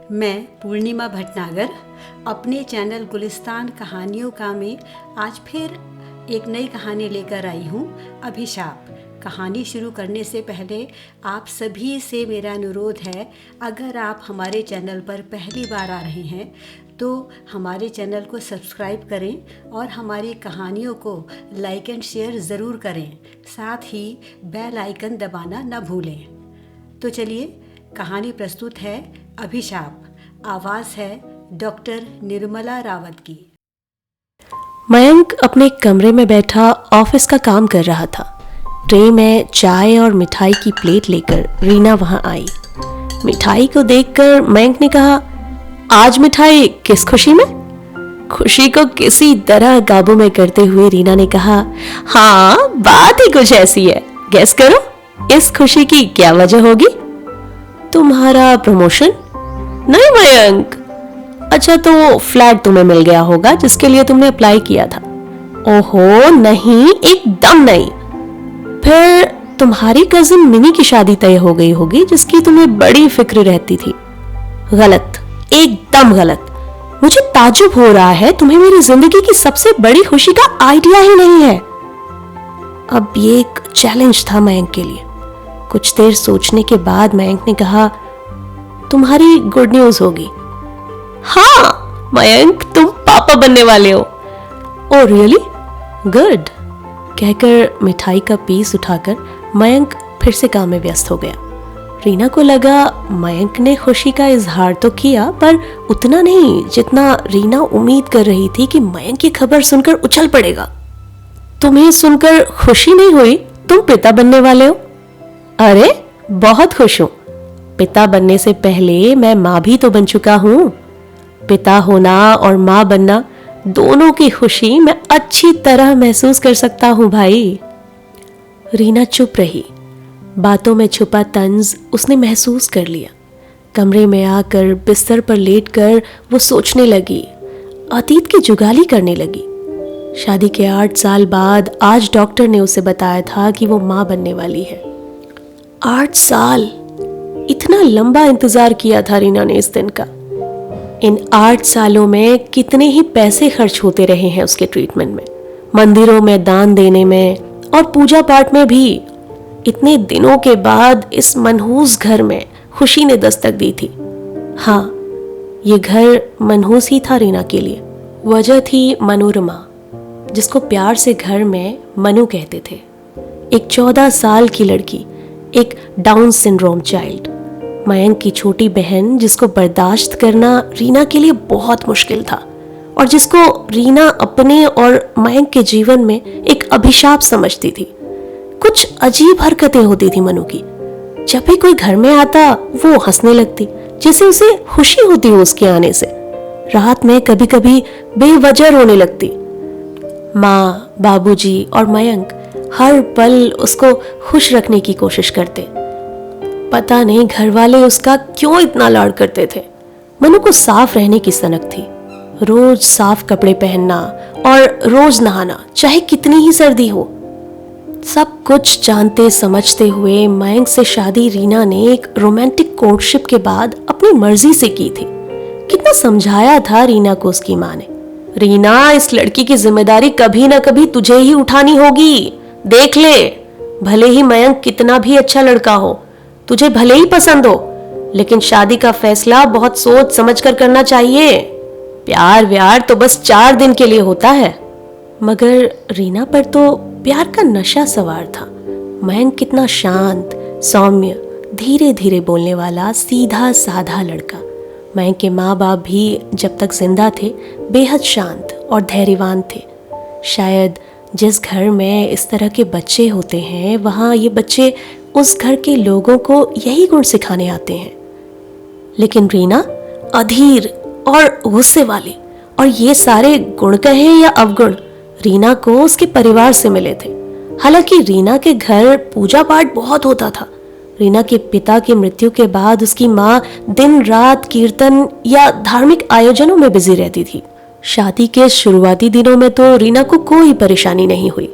मैं पूर्णिमा भटनागर अपने चैनल गुलिस्तान कहानियों का में आज फिर एक नई कहानी लेकर आई हूँ। अभिशाप। कहानी शुरू करने से पहले आप सभी से मेरा अनुरोध है, अगर आप हमारे चैनल पर पहली बार आ रहे हैं तो हमारे चैनल को सब्सक्राइब करें और हमारी कहानियों को लाइक एंड शेयर ज़रूर करें। साथ ही बेल आइकन दबाना न भूलें। तो चलिए, कहानी प्रस्तुत है अभिशाप। आवाज़ है डॉक्टर निर्मला रावत की। मयंक अपने कमरे में बैठा ऑफिस का काम कर रहा था। ट्रे में चाय और मिठाई की प्लेट लेकर रीना वहां आई। मिठाई को देखकर मयंक ने कहा, आज मिठाई किस खुशी में? खुशी को किसी तरह काबू में करते हुए रीना ने कहा, हाँ, बात ही कुछ ऐसी है। गेस करो, इस खुशी की क्या वजह होगी? तुम्हारा प्रमोशन? नहीं मयंक। अच्छा, तो फ्लैट तुम्हें मिल गया होगा जिसके लिए तुमने अप्लाई किया था। ओहो नहीं, एकदम नहीं। फिर तुम्हारी कजिन मिनी की शादी तय हो गई होगी जिसकी तुम्हें बड़ी फिक्र रहती थी। गलत, एकदम गलत। मुझे ताज्जुब हो रहा है, तुम्हें मेरी जिंदगी की सबसे बड़ी खुशी का आइडिया ही नहीं है। अब ये एक चैलेंज था मयंक के लिए। कुछ देर सोचने के बाद मयंक ने कहा, तुम्हारी गुड न्यूज होगी। हाँ मयंक, तुम पापा बनने वाले हो। Oh really? गुड। कहकर मिठाई का पीस उठाकर मयंक फिर से काम में व्यस्त हो गया। रीना को लगा मयंक ने खुशी का इजहार तो किया, पर उतना नहीं जितना रीना उम्मीद कर रही थी कि मयंक की खबर सुनकर उछल पड़ेगा। तुम्हें सुनकर खुशी नहीं हुई? तुम पिता बनने वाले हो। अरे बहुत खुश हूं। पिता बनने से पहले मैं माँ भी तो बन चुका हूं। पिता होना और माँ बनना दोनों की खुशी मैं अच्छी तरह महसूस कर सकता हूं भाई। रीना चुप रही। बातों में छुपा तंज उसने महसूस कर लिया। कमरे में आकर बिस्तर पर लेटकर वो सोचने लगी, अतीत की जुगाली करने लगी। शादी के 8 साल बाद आज डॉक्टर ने उसे बताया था कि वो माँ बनने वाली है। 8 साल, इतना लंबा इंतजार किया था रीना ने इस दिन का। इन 8 सालों में कितने ही पैसे खर्च होते रहे हैं उसके ट्रीटमेंट में, मंदिरों में दान देने में और पूजा पाठ में भी। इतने दिनों के बाद इस मनहूस घर में खुशी ने दस्तक दी थी। हाँ, ये घर मनहूस ही था रीना के लिए। वजह थी मनोरमा, जिसको प्यार से घर में मनु कहते थे। एक 14 साल की लड़की, एक डाउन सिंड्रोम चाइल्ड। मयंक की छोटी बहन, जिसको बर्दाश्त करना रीना के लिए बहुत मुश्किल था और जिसको रीना अपने और मयंक के जीवन में एक अभिशाप समझती थी। कुछ अजीब हरकतें होती थी मनु की। जब भी कोई घर में आता वो हंसने लगती, जैसे उसे खुशी होती हो उसके आने से। रात में कभी कभी बेवजह रोने लगती। माँ, बाबूजी और मयंक हर पल उसको खुश रखने की कोशिश करते। पता नहीं घर वाले उसका क्यों इतना लाड करते थे। मनु को साफ रहने की सनक थी। रोज साफ कपड़े पहनना और रोज नहाना, चाहे कितनी ही सर्दी हो। सब कुछ जानते समझते हुए मयंक से शादी रीना ने एक रोमांटिक कोर्टशिप के बाद अपनी मर्जी से की थी। कितना समझाया था रीना को उसकी माँ ने, रीना, इस लड़की की जिम्मेदारी कभी ना कभी तुझे ही उठानी होगी। देख ले, भले ही मयंक कितना भी अच्छा लड़का हो, तुझे भले ही पसंद हो, लेकिन शादी का फैसला बहुत सोच समझ कर करना चाहिए। प्यार व्यार तो बस 4 दिन के लिए होता है। मगर रीना पर तो प्यार का नशा सवार था। मयंक कितना शांत, सौम्य, धीरे धीरे बोलने वाला, सीधा साधा लड़का। मयंक के माँ बाप भी जब तक जिंदा थे बेहद शांत और धैर्यवान थे। शायद जिस घर में इस तरह के बच्चे होते हैं, वहाँ ये बच्चे उस घर के लोगों को यही गुण सिखाने आते हैं। लेकिन रीना अधीर और गुस्से वाली, और ये सारे गुण कहें या अवगुण, रीना को उसके परिवार से मिले थे। हालांकि रीना के घर पूजा पाठ बहुत होता था। रीना के पिता की मृत्यु के बाद उसकी माँ दिन रात कीर्तन या धार्मिक आयोजनों में बिजी रहती थी। शादी के शुरुआती दिनों में तो रीना को कोई परेशानी नहीं हुई।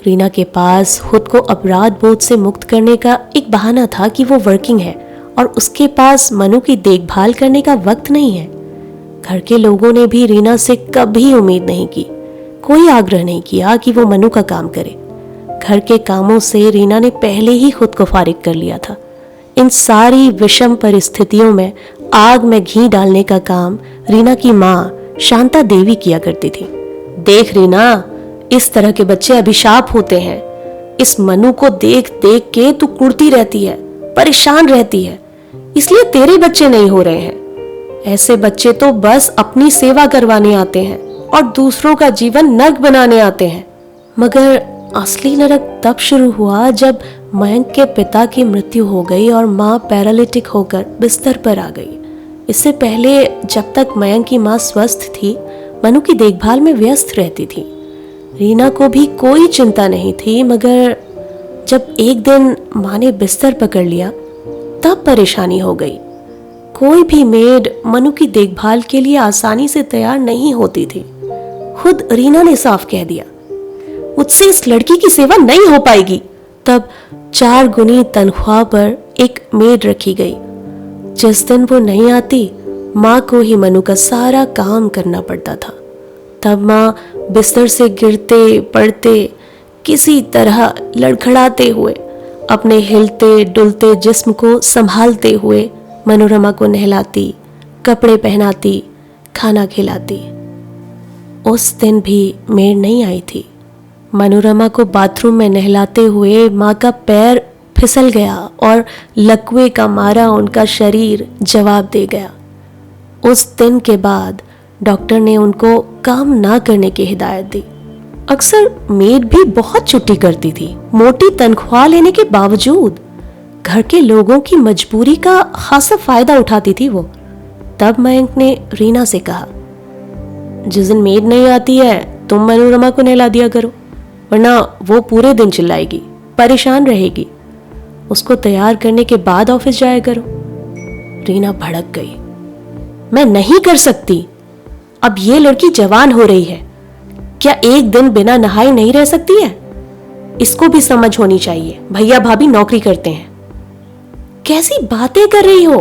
रीना के पास खुद को अपराध बोध से मुक्त करने का एक बहाना था कि वो वर्किंग है और उसके पास मनु की देखभाल करने का वक्त नहीं है। घर के लोगों ने भी रीना से कभी उम्मीद नहीं की, कोई आग्रह नहीं किया कि वो मनु का काम करे। घर के कामों से रीना ने पहले ही खुद को फारिग कर लिया था। इन सारी विषम परिस्थितियों में आग में घी डालने का काम रीना की माँ शांता देवी किया करती थी। देख रीना, इस तरह के बच्चे अभिशाप होते हैं। इस मनु को देख देख के तू कुढ़ती रहती है, परेशान रहती है, इसलिए तेरे बच्चे नहीं हो रहे हैं। ऐसे बच्चे तो बस अपनी सेवा करवाने आते हैं और दूसरों का जीवन नर्क बनाने आते हैं। मगर असली नरक तब शुरू हुआ जब मयंक के पिता की मृत्यु हो गई और माँ पैरालिटिक होकर बिस्तर पर आ गई। इससे पहले जब तक मयंक की माँ स्वस्थ थी, मनु की देखभाल में व्यस्त रहती थी। रीना को भी कोई चिंता नहीं थी, मगर जब एक दिन माँ ने बिस्तर पकड़ लिया तब परेशानी हो गई। कोई भी मेड मनु की देखभाल के लिए आसानी से तैयार नहीं होती थी। खुद रीना ने साफ कह दिया, मुझसे इस लड़की की सेवा नहीं हो पाएगी। तब 4 गुनी तनख्वाह पर एक मेड रखी गई। जिस दिन वो नहीं आती, माँ को ही मनु का सारा काम करना पड़ता था। तब माँ बिस्तर से गिरते पड़ते किसी तरह लड़खड़ाते हुए अपने हिलते डुलते जिस्म को संभालते हुए मनोरमा को नहलाती, कपड़े पहनाती, खाना खिलाती। उस दिन भी मेड नहीं आई थी। मनोरमा को बाथरूम में नहलाते हुए माँ का पैर फिसल गया और लकवे का मारा उनका शरीर जवाब दे गया। उस दिन के बाद डॉक्टर ने उनको काम ना करने की हिदायत दी। अक्सर मेड भी बहुत छुट्टी करती थी, मोटी तनख्वाह लेने के बावजूद। घर के लोगों की मजबूरी का खासा फायदा उठाती थी वो। तब मयंक ने रीना से कहा, जिस दिन मेड नहीं आती है तुम मनोरमा को नहला दिया करो, वरना वो पूरे दिन चिल्लाएगी, परेशान रहेगी। उसको तैयार करने के बाद ऑफिस जाया करो। रीना भड़क गई, मैं नहीं कर सकती। अब ये लड़की जवान हो रही है, क्या एक दिन बिना नहाए नहीं रह सकती है? इसको भी समझ होनी चाहिए, भैया भाभी नौकरी करते हैं। कैसी बातें कर रही हो?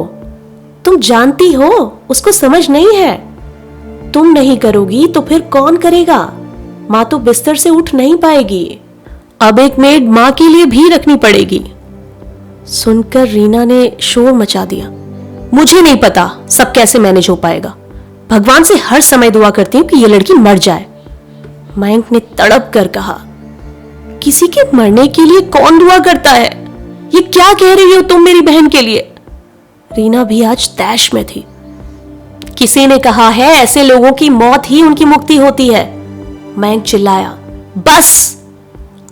तुम जानती हो उसको समझ नहीं है। तुम नहीं करोगी तो फिर कौन करेगा? माँ तो बिस्तर से उठ नहीं पाएगी। अब एक मेड माँ के लिए भी रखनी पड़ेगी। सुनकर रीना ने शोर मचा दिया, मुझे नहीं पता सब कैसे मैनेज हो पाएगा। भगवान से हर समय दुआ करती हूँ कि ये लड़की मर जाए। मयंक ने तड़प कर कहा, किसी के मरने के लिए कौन दुआ करता है? ये क्या कह रही हो तुम मेरी बहन के लिए? रीना भी आज तैश में थी। किसी ने कहा है ऐसे लोगों की मौत ही उनकी मुक्ति होती है। मयंक चिल्लाया, बस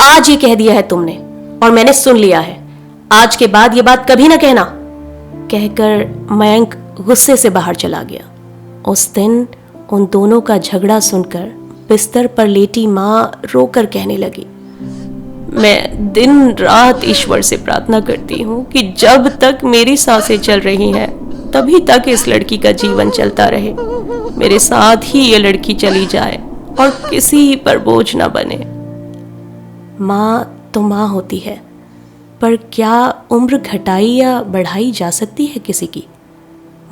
आज ये कह दिया है तुमने और मैंने सुन लिया है। आज के बाद ये बात कभी ना कहना। कहकर मयंक गुस्से से बाहर चला गया। उस दिन उन दोनों का झगड़ा सुनकर बिस्तर पर लेटी माँ रोकर कहने लगी, मैं दिन रात ईश्वर से प्रार्थना करती हूँ कि जब तक मेरी सांसें चल रही हैं तभी तक इस लड़की का जीवन चलता रहे। मेरे साथ ही ये लड़की चली जाए और किसी पर बोझ ना बने। माँ तो माँ होती है, पर क्या उम्र घटाई या बढ़ाई जा सकती है किसी की?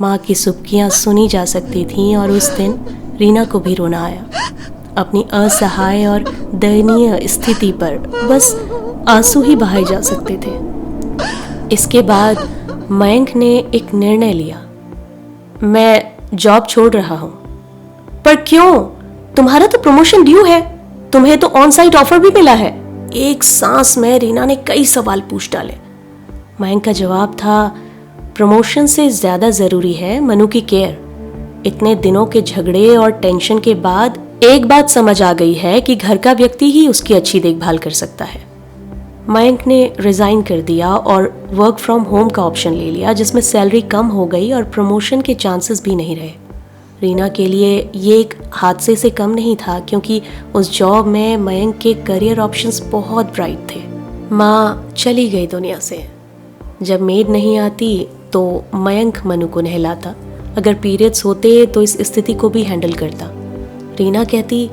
माँ की सुबकियाँ सुनी जा सकती थीं और उस दिन रीना को भी रोना आया। अपनी असहाय और दयनीय स्थिति पर बस आंसू ही बहाए जा सकते थे। इसके बाद मयंक ने एक निर्णय लिया, मैं जॉब छोड़ रहा हूँ। पर क्यों? तुम्हारा तो प्रमोशन ड्यू है, तुम्हें तो ऑन साइट ऑफर भी मिला है। एक सांस में रीना ने कई सवाल पूछ डाले। मयंक का जवाब था, प्रमोशन से ज्यादा जरूरी है मनु की केयर। इतने दिनों के झगड़े और टेंशन के बाद एक बात समझ आ गई है कि घर का व्यक्ति ही उसकी अच्छी देखभाल कर सकता है। मयंक ने रिजाइन कर दिया और वर्क फ्रॉम होम का ऑप्शन ले लिया, जिसमें सैलरी कम हो गई और प्रमोशन के चांसेस भी नहीं रहे। रीना के लिए ये एक हादसे से कम नहीं था, क्योंकि उस जॉब में मयंक के करियर ऑप्शंस बहुत ब्राइट थे। माँ चली गई दुनिया से। जब मेड नहीं आती तो मयंक मनु को नहलाता, अगर पीरियड्स होते तो इस स्थिति को भी हैंडल करता। रीना कहती,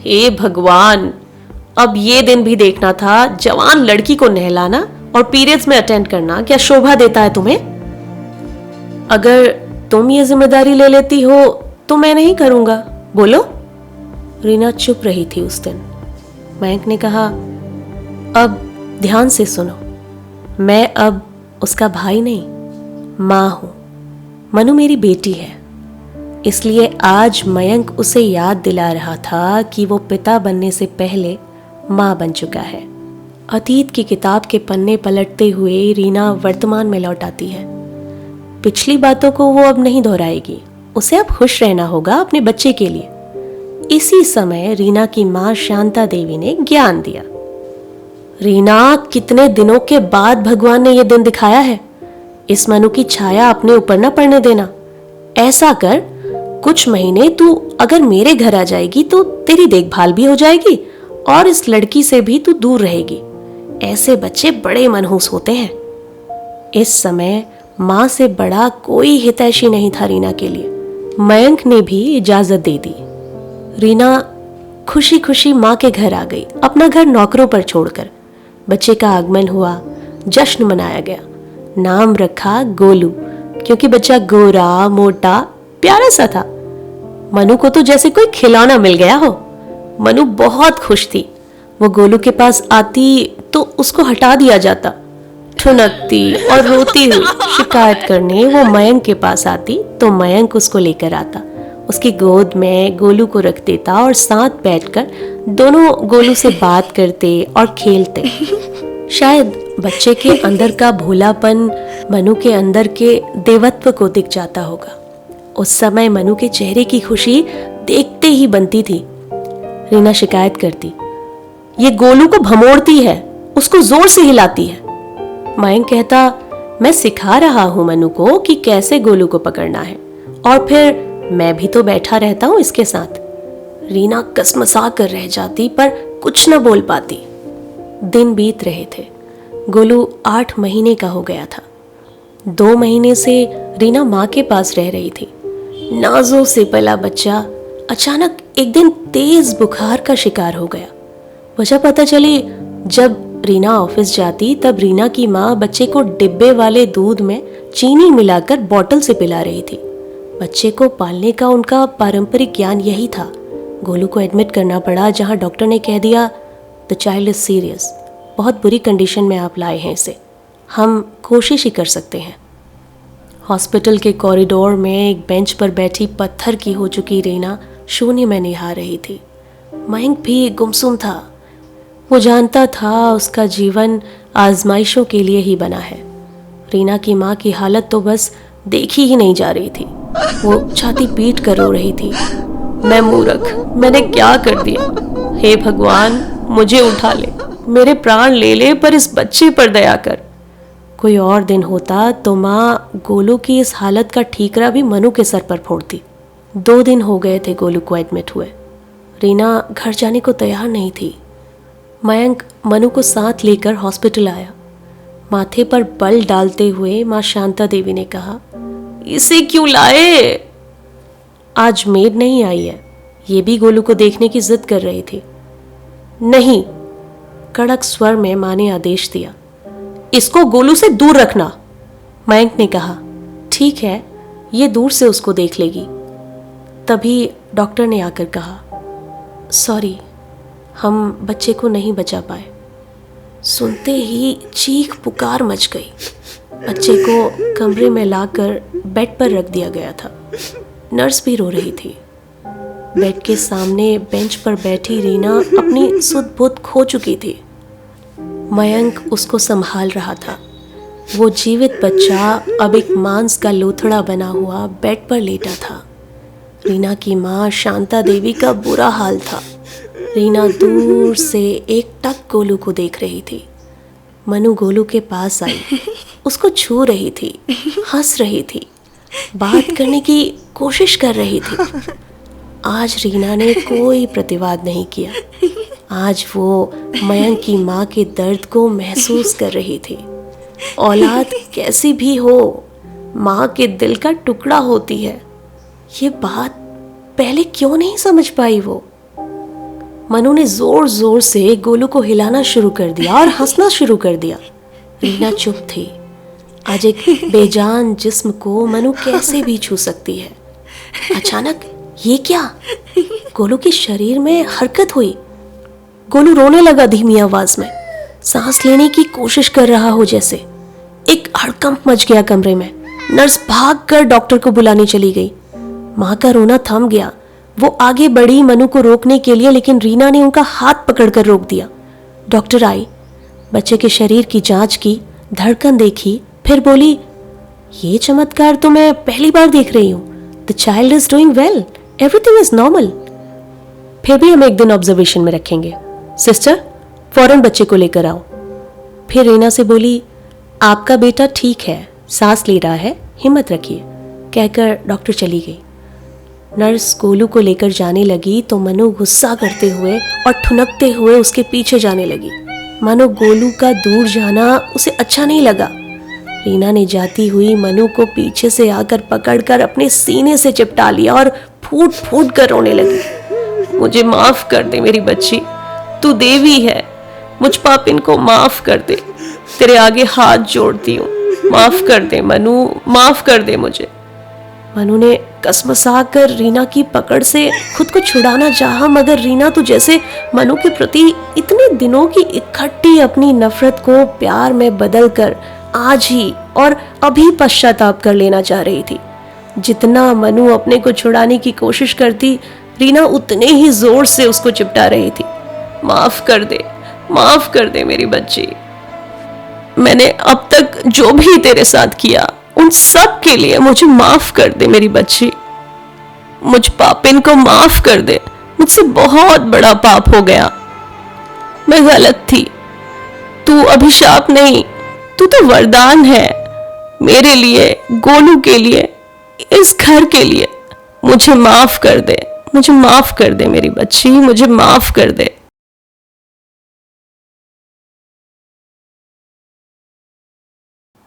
हे भगवान, अब ये दिन भी देखना था, जवान लड़की को नहलाना और पीरियड्स में अटेंड करना क्या शोभा देता है तुम्हें? अगर तुम ये जिम्मेदारी ले लेती हो तो मैं नहीं करूंगा, बोलो। रीना चुप रही थी उस दिन। मयंक ने कहा, अब ध्यान से सुनो, मैं अब उसका भाई नहीं, माँ हूं। मनु मेरी बेटी है, इसलिए आज मयंक उसे याद दिला रहा था कि वो पिता बनने से पहले माँ बन चुका है। अतीत की किताब के पन्ने पलटते हुए रीना वर्तमान में लौट आती है। पिछली बातों को वो अब नहीं दोहराएगी, उसे अब खुश रहना होगा अपने बच्चे के लिए। इसी समय रीना की माँ शांता देवी ने ज्ञान दिया। रीना, कितने दिनों के बाद भगवान ने यह दिन दिखाया है, इस मनु की छाया अपने ऊपर न पड़ने देना। ऐसा कर, कुछ महीने तू अगर मेरे घर आ जाएगी तो तेरी देखभाल भी हो जाएगी और इस लड़की से भी तू दूर रहेगी। ऐसे बच्चे बड़े मनहूस होते हैं। इस समय माँ से बड़ा कोई हितैषी नहीं था रीना के लिए। मयंक ने भी इजाजत दे दी। रीना खुशी खुशी माँ के घर आ गई, अपना घर नौकरों पर छोड़कर। बच्चे का आगमन हुआ, जश्न मनाया गया। नाम रखा गोलू, क्योंकि बच्चा गोरा, मोटा, प्यारा सा था। मनु को तो जैसे कोई खिलौना मिल गया हो। मनु बहुत खुश थी। वो गोलू के पास आती तो उसको हटा दिया जाता। ठुनकती और रोती हुई शिकायत करने वो मयंक के पास आती तो मयंक उसको लेकर आता, उसकी गोद में गोलू को रख देता और साथ बैठकर दोनों गोलू से बात करते और खेलते। शायद बच्चे के अंदर का भोलापन मनु के अंदर के देवत्व को दिख जाता होगा। उस समय मनु के चेहरे की खुशी देखते ही बनती थी। रीना शिकायत करती, ये गोलू को भमोड़ती है, उसको जोर से हिलाती है। मयंक कहता, मैं सिखा रहा हूं मनु को कि कैसे गोलू को पकड़ना है, और फिर मैं भी तो बैठा रहता हूं इसके साथ। रीना कसमसा कर रह जाती पर कुछ न बोल पाती। दिन बीत रहे थे। गोलू 8 महीने का हो गया था। 2 महीने से रीना माँ के पास रह रही थी। नाजों से पला बच्चा अचानक एक दिन तेज बुखार का शिकार हो गया। वजह पता चली जब रीना ऑफिस जाती तब रीना की माँ बच्चे को डिब्बे वाले दूध में चीनी मिलाकर बोतल से पिला रही थी। बच्चे को पालने का उनका पारंपरिक ज्ञान यही था। गोलू को एडमिट करना पड़ा, जहाँ डॉक्टर ने कह दिया, द चाइल्ड इज सीरियस, बहुत बुरी कंडीशन में आप लाए हैं इसे, हम कोशिश ही कर सकते हैं। हॉस्पिटल के कॉरिडोर में एक बेंच पर बैठी पत्थर की हो चुकी रीना शून्य में निहार रही थी। मयंक भी गुमसुम था। वो जानता था उसका जीवन आजमाइशों के लिए ही बना है। रीना की माँ की हालत तो बस देखी ही नहीं जा रही थी। वो छाती पीट कर रो रही थी, मैं मूर्ख, मैंने क्या कर दिया? हे भगवान, मुझे उठा ले, मेरे प्राण ले ले, पर इस बच्चे पर दया कर। कोई और दिन होता तो माँ गोलू की इस हालत का ठीकरा भी मनु के सर पर फोड़ती। 2 दिन हो गए थे गोलू को एडमिट हुए। रीना घर जाने को तैयार नहीं थी। मयंक मनु को साथ लेकर हॉस्पिटल आया। माथे पर बल डालते हुए माँ शांता देवी ने कहा, इसे क्यों लाए? आज मेड नहीं आई है, ये भी गोलू को देखने की जिद कर रही थी। नहीं, कड़क स्वर में माँ ने आदेश दिया, इसको गोलू से दूर रखना। मयंक ने कहा, ठीक है, ये दूर से उसको देख लेगी। तभी डॉक्टर ने आकर कहा, सॉरी, हम बच्चे को नहीं बचा पाए। सुनते ही चीख पुकार मच गई। बच्चे को कमरे में लाकर बेड पर रख दिया गया था। नर्स भी रो रही थी। बेड के सामने बेंच पर बैठी रीना अपनी सुध बुध खो चुकी थी। मयंक उसको संभाल रहा था। वो जीवित बच्चा अब एक मांस का लोथड़ा बना हुआ बेड पर लेटा था। रीना की माँ शांता देवी का बुरा हाल था। रीना दूर से एक टक गोलू को देख रही थी। मनु गोलू के पास आई, उसको छू रही थी, हंस रही थी, बात करने की कोशिश कर रही थी। आज रीना ने कोई प्रतिवाद नहीं किया। आज वो मयंक की माँ के दर्द को महसूस कर रही थी। औलाद कैसी भी हो, माँ के दिल का टुकड़ा होती है। ये बात पहले क्यों नहीं समझ पाई वो? मनु ने जोर जोर से गोलू को हिलाना शुरू कर दिया और हंसना शुरू कर दिया। रीना चुप थी। आज एक बेजान जिस्म को मनु कैसे भी छू सकती है। अचानक ये क्या? गोलू के शरीर में हरकत हुई। गोलू रोने लगा धीमी आवाज में, सांस लेने की कोशिश कर रहा हो जैसे। एक हड़कंप मच गया कमरे में। नर्स भागकर डॉक्टर को बुलाने चली गई। माँ का रोना थम गया। वो आगे बढ़ी मनु को रोकने के लिए, लेकिन रीना ने उनका हाथ पकड़कर रोक दिया। डॉक्टर आई, बच्चे के शरीर की जांच की, धड़कन देखी, फिर बोली, ये चमत्कार तो मैं पहली बार देख रही हूँ। The child is doing well, everything is normal. फिर भी हम एक दिन ऑब्जर्वेशन में रखेंगे। सिस्टर, फौरन बच्चे को लेकर आओ। फिर रीना से बोली, आपका बेटा ठीक है, सांस ले रहा है, हिम्मत रखिए, कहकर डॉक्टर चली गई। नर्स गोलू को लेकर जाने लगी तो मनु गुस्सा करते हुए और ठुनकते हुए उसके पीछे जाने लगी। मानो गोलू का दूर जाना उसे अच्छा नहीं लगा। रीना ने जाती हुई मनु को पीछे से आकर पकड़कर अपने सीने से चिपटा लिया और फूट फूट कर रोने लगी। मुझे माफ कर दे मेरी बच्ची, तू देवी है, मुझ पापिन को माफ कर दे, तेरे आगे हाथ जोड़ती हूँ, माफ कर दे मनु, माफ कर दे मुझे। मनु ने कसमसा कर रीना की पकड़ से खुद को छुड़ाना चाहा, मगर रीना तो जैसे मनु के प्रति इतने दिनों की इकट्ठी अपनी नफरत को प्यार में बदलकर आज ही और अभी पश्चाताप कर लेना चाह रही थी। जितना मनु अपने को छुड़ाने की कोशिश करती, रीना उतने ही जोर से उसको चिपटा रही थी। माफ कर दे मेरी बच्ची, मैंने अब तक जो भी तेरे साथ किया उन सब के लिए मुझे माफ कर दे मेरी बच्ची, मुझ पापिन को माफ कर दे, मुझसे बहुत बड़ा पाप हो गया, मैं गलत थी, तू अभिशाप नहीं, तू तो वरदान है मेरे लिए, गोलू के लिए, इस घर के लिए। मुझे माफ कर दे, मुझे माफ कर दे मेरी बच्ची, मुझे माफ कर दे।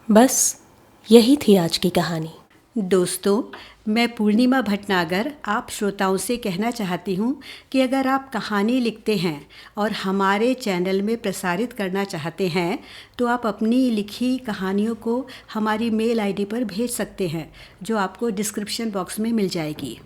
बस यही थी आज की कहानी। दोस्तों, मैं पूर्णिमा भटनागर आप श्रोताओं से कहना चाहती हूँ कि अगर आप कहानी लिखते हैं और हमारे चैनल में प्रसारित करना चाहते हैं तो आप अपनी लिखी कहानियों को हमारी मेल आईडी पर भेज सकते हैं, जो आपको डिस्क्रिप्शन बॉक्स में मिल जाएगी।